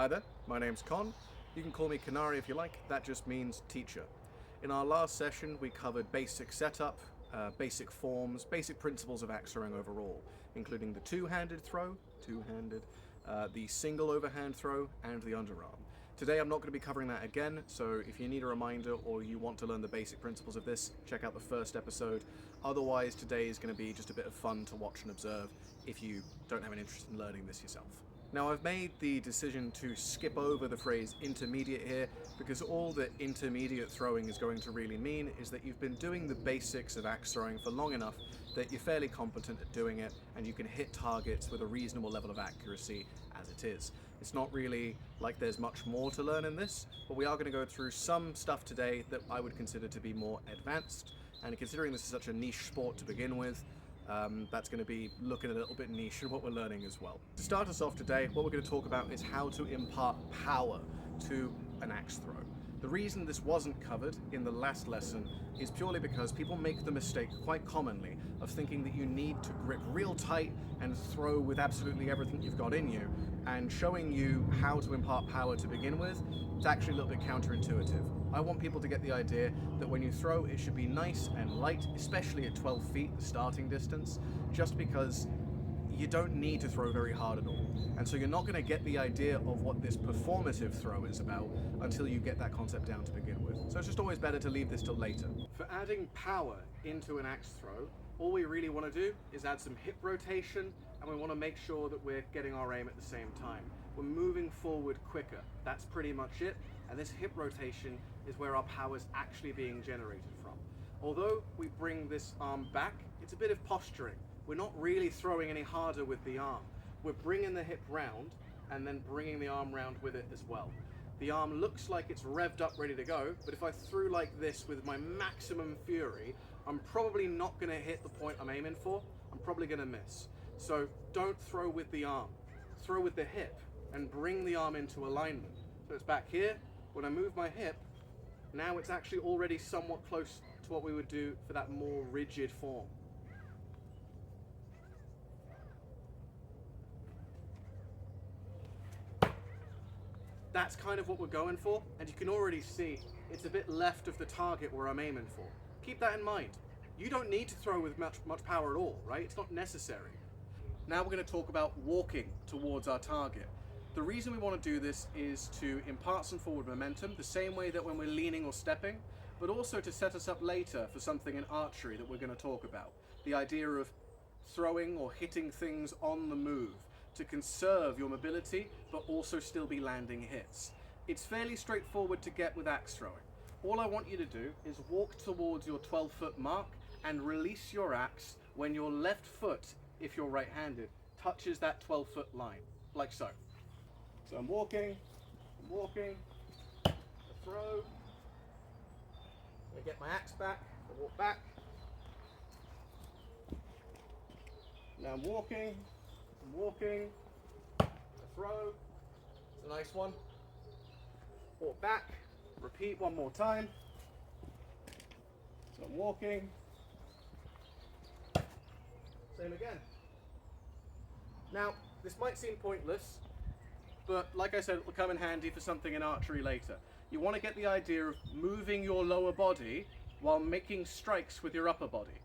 Hi there, my name's Con. You can call me Canary if you like, that just means teacher. In our last session we covered basic setup, basic forms, basic principles of axe throwing overall, including the two-handed throw, the single overhand throw, and the underarm. Today I'm not going to be covering that again, so if you need a reminder or you want to learn the basic principles of this, check out the first episode. Otherwise, today is going to be just a bit of fun to watch and observe if you don't have an interest in learning this yourself. Now, I've made the decision to skip over the phrase intermediate here because all that intermediate throwing is going to really mean is that you've been doing the basics of axe throwing for long enough that you're fairly competent at doing it and you can hit targets with a reasonable level of accuracy as it is. It's not really like there's much more to learn in this, but we are going to go through some stuff today that I would consider to be more advanced, and considering this is such a niche sport to begin with, that's going to be looking a little bit niche in what we're learning as well. To start us off today, what we're going to talk about is how to impart power to an axe throw. The reason this wasn't covered in the last lesson is purely because people make the mistake quite commonly of thinking that you need to grip real tight and throw with absolutely everything you've got in you, and showing you how to impart power to begin with, it's actually a little bit counterintuitive. I want people to get the idea that when you throw, it should be nice and light, especially at 12 feet, the starting distance, just because you don't need to throw very hard at all. And so you're not going to get the idea of what this performative throw is about until you get that concept down to begin with. So it's just always better to leave this till later. For adding power into an axe throw, all we really want to do is add some hip rotation, and we want to make sure that we're getting our aim at the same time. We're moving forward quicker. That's pretty much it. And this hip rotation is where our power is actually being generated from. Although we bring this arm back, it's a bit of posturing. We're not really throwing any harder with the arm. We're bringing the hip round and then bringing the arm round with it as well. The arm looks like it's revved up, ready to go, but if I threw like this with my maximum fury, I'm probably not going to hit the point I'm aiming for. I'm probably going to miss. So don't throw with the arm. Throw with the hip and bring the arm into alignment. So it's back here. When I move my hip, now it's actually already somewhat close to what we would do for that more rigid form. That's kind of what we're going for, and you can already see it's a bit left of the target where I'm aiming for. Keep that in mind. You don't need to throw with much power at all, right? It's not necessary. Now we're going to talk about walking towards our target. The reason we want to do this is to impart some forward momentum, the same way that when we're leaning or stepping, but also to set us up later for something in archery that we're going to talk about. The idea of throwing or hitting things on the move, to conserve your mobility, but also still be landing hits. It's fairly straightforward to get with axe throwing. All I want you to do is walk towards your 12-foot mark and release your axe when your left foot, if you're right-handed, touches that 12-foot line, like so. So I'm walking, I throw, I get my axe back, I walk back. Now I'm walking, I throw, it's a nice one, walk back, repeat one more time. So I'm walking, same again. Now, this might seem pointless, but like I said, it will come in handy for something in archery later. You want to get the idea of moving your lower body while making strikes with your upper body.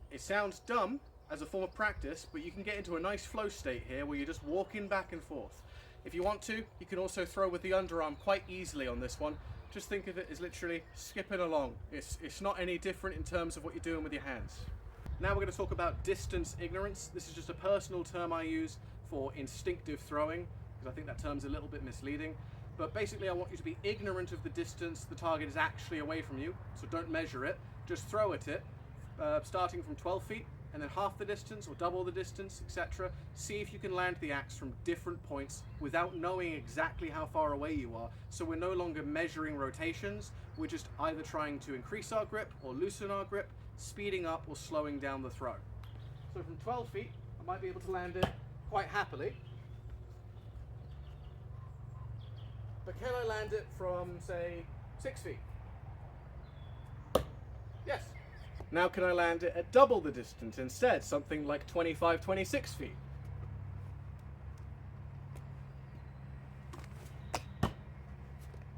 It sounds dumb as a form of practice, but you can get into a nice flow state here where you're just walking back and forth. If you want to, you can also throw with the underarm quite easily on this one. Just think of it as literally skipping along. It's not any different in terms of what you're doing with your hands. Now we're going to talk about distance ignorance. This is just a personal term I use for instinctive throwing, because I think that term's a little bit misleading. But basically I want you to be ignorant of the distance the target is actually away from you, so don't measure it. Just throw at it, starting from 12 feet, and then half the distance or double the distance, etc. See if you can land the axe from different points without knowing exactly how far away you are. So we're no longer measuring rotations, we're just either trying to increase our grip or loosen our grip, speeding up or slowing down the throw. So from 12 feet, I might be able to land it quite happily. But can I land it from, say, 6 feet? Yes. Now can I land it at double the distance instead, something like 25, 26 feet?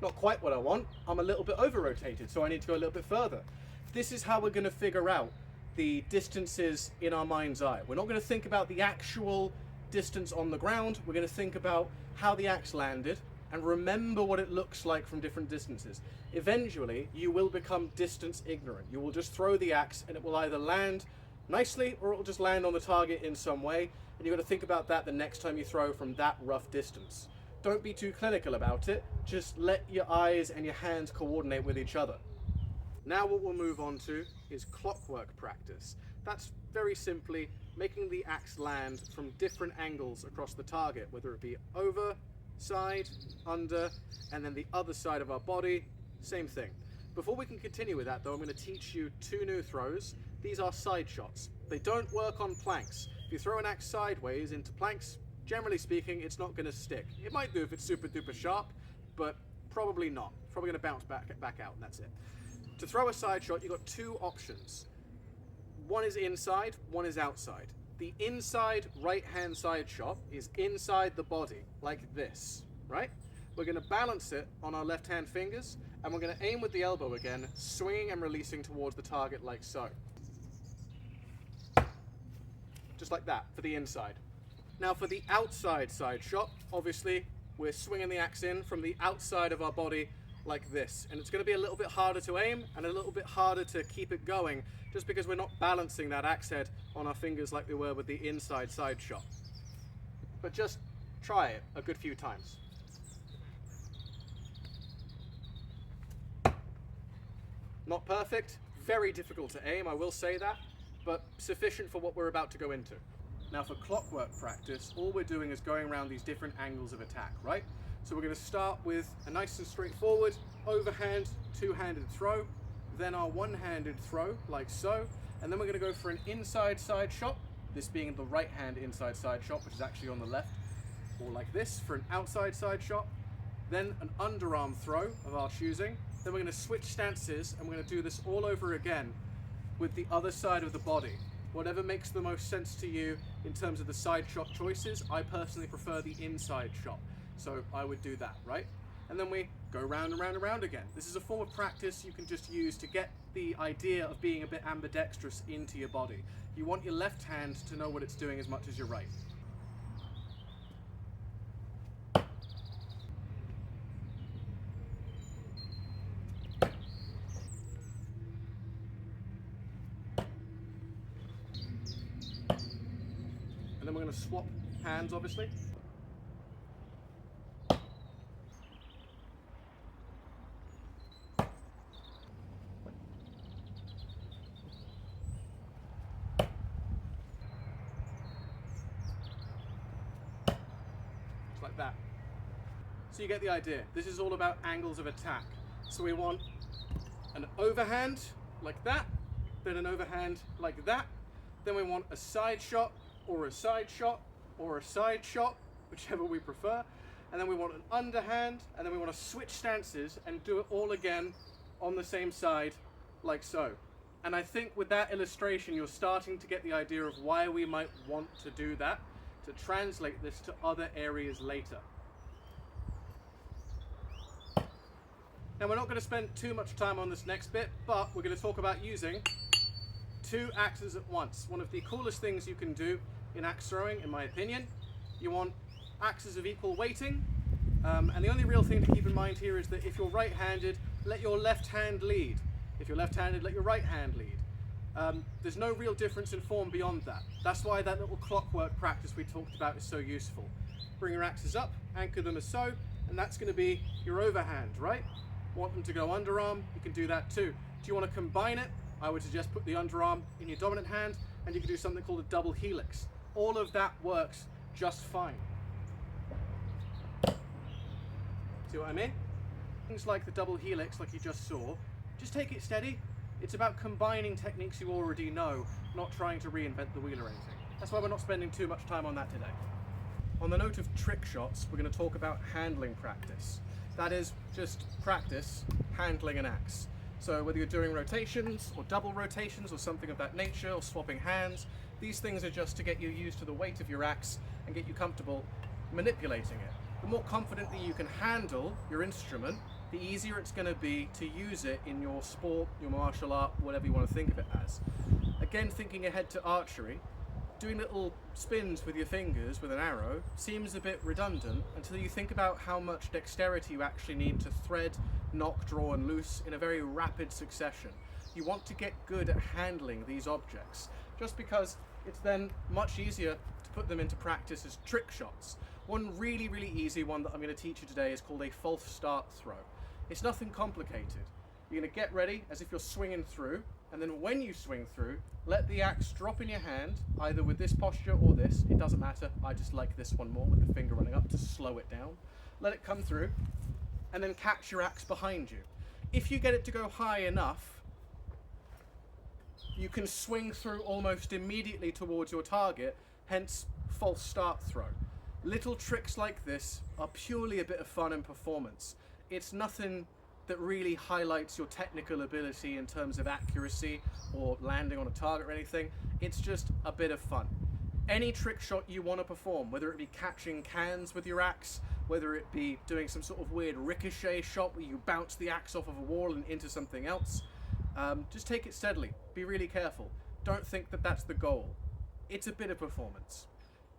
not quite what I want. I'm a little bit over-rotated, so I need to go a little bit further. This is how we're going to figure out the distances in our mind's eye. We're not going to think about the actual distance on the ground. We're going to think about how the axe landed and remember what it looks like from different distances. Eventually, you will become distance ignorant. You will just throw the axe and it will either land nicely or it will just land on the target in some way. And you've got to think about that the next time you throw from that rough distance. Don't be too clinical about it. Just let your eyes and your hands coordinate with each other. Now what we'll move on to is clockwork practice. That's very simply making the axe land from different angles across the target, whether it be over, side, under, and then the other side of our body, same thing. Before we can continue with that though, I'm going to teach you two new throws. These are side shots. They don't work on planks. If you throw an axe sideways into planks, generally speaking, it's not going to stick. It might do if it's super duper sharp, but probably not. It's probably going to bounce back out and that's it. To throw a side shot, you've got two options. One is inside, one is outside. The inside right-hand side shot is inside the body, like this, right? We're going to balance it on our left-hand fingers, and we're going to aim with the elbow again, swinging and releasing towards the target like so. Just like that, for the inside. Now for the outside side shot, obviously, we're swinging the axe in from the outside of our body like this. And it's going to be a little bit harder to aim and a little bit harder to keep it going just because we're not balancing that axe head on our fingers like we were with the inside side shot. But just try it a good few times. Not perfect, very difficult to aim, I will say that, but sufficient for what we're about to go into. Now for clockwork practice, all we're doing is going around these different angles of attack, right? So we're going to start with a nice and straightforward overhand, two-handed throw, then our one-handed throw, like so, and then we're going to go for an inside side shot, this being the right-hand inside side shot, which is actually on the left, or like this for an outside side shot, then an underarm throw of our choosing, then we're going to switch stances and we're going to do this all over again with the other side of the body. Whatever makes the most sense to you in terms of the side shot choices, I personally prefer the inside shot. So I would do that, right? And then we go round and round and round again. This is a form of practice you can just use to get the idea of being a bit ambidextrous into your body. You want your left hand to know what it's doing as much as your right. And then we're going to swap hands, obviously. Just like that. So you get the idea. This is all about angles of attack. So we want an overhand like that, then an overhand like that. Then we want a side shot, or a side shot, or a side shot, whichever we prefer. And then we want an underhand, and then we want to switch stances and do it all again on the same side, like so. And I think with that illustration, you're starting to get the idea of why we might want to do that, to translate this to other areas later. Now we're not going to spend too much time on this next bit, but we're going to talk about using two axes at once. One of the coolest things you can do in axe throwing, in my opinion. You want axes of equal weighting, and the only real thing to keep in mind here is that if you're right-handed, let your left hand lead. If you're left-handed, let your right hand lead. There's no real difference in form beyond that. That's why that little clockwork practice we talked about is so useful. Bring your axes up, anchor them as so, and that's going to be your overhand, right? Want them to go underarm, you can do that too. Do you want to combine it? I would suggest put the underarm in your dominant hand, and you can do something called a double helix. All of that works just fine. See what I mean? Things like the double helix, like you just saw, just take it steady. It's about combining techniques you already know, not trying to reinvent the wheel or anything. That's why we're not spending too much time on that today. On the note of trick shots, we're going to talk about handling practice. That is just practice handling an axe. So whether you're doing rotations or double rotations or something of that nature, or swapping hands, these things are just to get you used to the weight of your axe and get you comfortable manipulating it. The more confidently you can handle your instrument, the easier it's going to be to use it in your sport, your martial art, whatever you want to think of it as. Again, thinking ahead to archery, doing little spins with your fingers with an arrow seems a bit redundant until you think about how much dexterity you actually need to thread, knock, draw and loose in a very rapid succession. You want to get good at handling these objects, just because it's then much easier to put them into practice as trick shots. One really, really easy one that I'm going to teach you today is called a false start throw. It's nothing complicated. You're going to get ready as if you're swinging through, and then when you swing through, let the axe drop in your hand, either with this posture or this. It doesn't matter. I just like this one more with the finger running up to slow it down. Let it come through, and then catch your axe behind you. If you get it to go high enough, you can swing through almost immediately towards your target, hence false start throw. Little tricks like this are purely a bit of fun and performance. It's nothing that really highlights your technical ability in terms of accuracy or landing on a target or anything. It's just a bit of fun. Any trick shot you want to perform, whether it be catching cans with your axe, whether it be doing some sort of weird ricochet shot where you bounce the axe off of a wall and into something else, just take it steadily. Be really careful. Don't think that that's the goal. It's a bit of performance.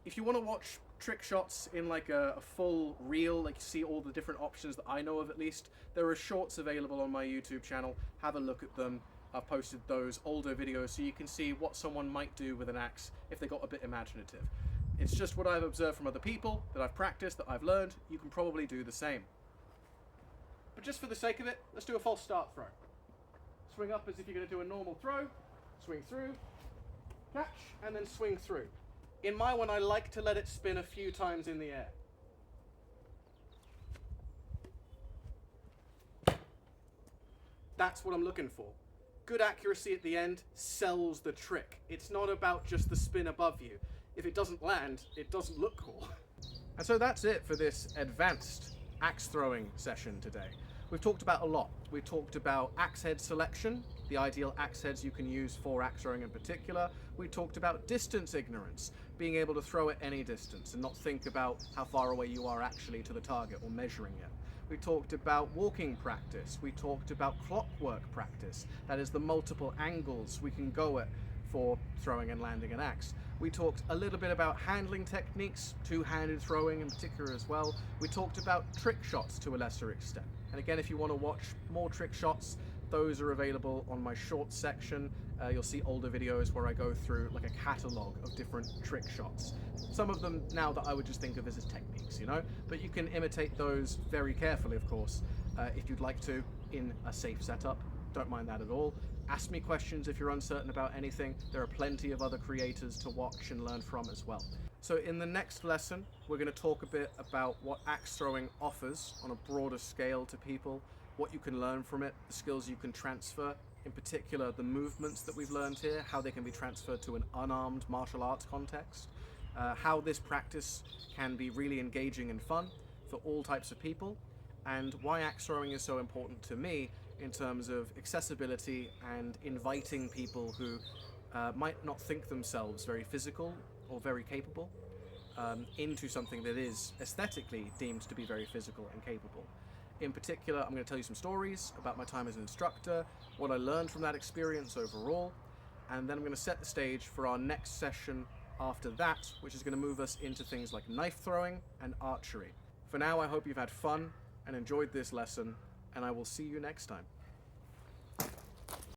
If you want to watch trick shots in like a full reel, like you see all the different options that I know of at least, there are shorts available on my YouTube channel. Have a look at them. I've posted those older videos so you can see what someone might do with an axe if they got a bit imaginative. It's just what I've observed from other people, that I've practiced, that I've learned. You can probably do the same. But just for the sake of it, let's do a false start throw. Swing up as if you're going to do a normal throw, swing through, catch, and then swing through. In my one, I like to let it spin a few times in the air. That's what I'm looking for. Good accuracy at the end sells the trick. It's not about just the spin above you. If it doesn't land, it doesn't look cool. And so that's it for this advanced axe throwing session today. We've talked about a lot. We've talked about axe head selection, the ideal axe heads you can use for axe throwing in particular. We talked about distance ignorance, being able to throw at any distance and not think about how far away you are actually to the target or measuring it. We talked about walking practice. We talked about clockwork practice. That is the multiple angles we can go at for throwing and landing an axe. We talked a little bit about handling techniques, two-handed throwing in particular as well. We talked about trick shots to a lesser extent. And again, if you want to watch more trick shots, those are available on my shorts section. You'll see older videos where I go through like a catalogue of different trick shots. Some of them now that I would just think of as techniques, you know? But you can imitate those very carefully, of course, if you'd like to, in a safe setup. Don't mind that at all. Ask me questions if you're uncertain about anything. There are plenty of other creators to watch and learn from as well. So in the next lesson, we're going to talk a bit about what axe throwing offers on a broader scale to people, what you can learn from it, the skills you can transfer, in particular the movements that we've learned here, how they can be transferred to an unarmed martial arts context, how this practice can be really engaging and fun for all types of people, and why axe throwing is so important to me in terms of accessibility and inviting people who might not think themselves very physical or very capable into something that is aesthetically deemed to be very physical and capable. In particular, I'm going to tell you some stories about my time as an instructor, what I learned from that experience overall, and then I'm going to set the stage for our next session after that, which is going to move us into things like knife throwing and archery. For now, I hope you've had fun and enjoyed this lesson, and I will see you next time.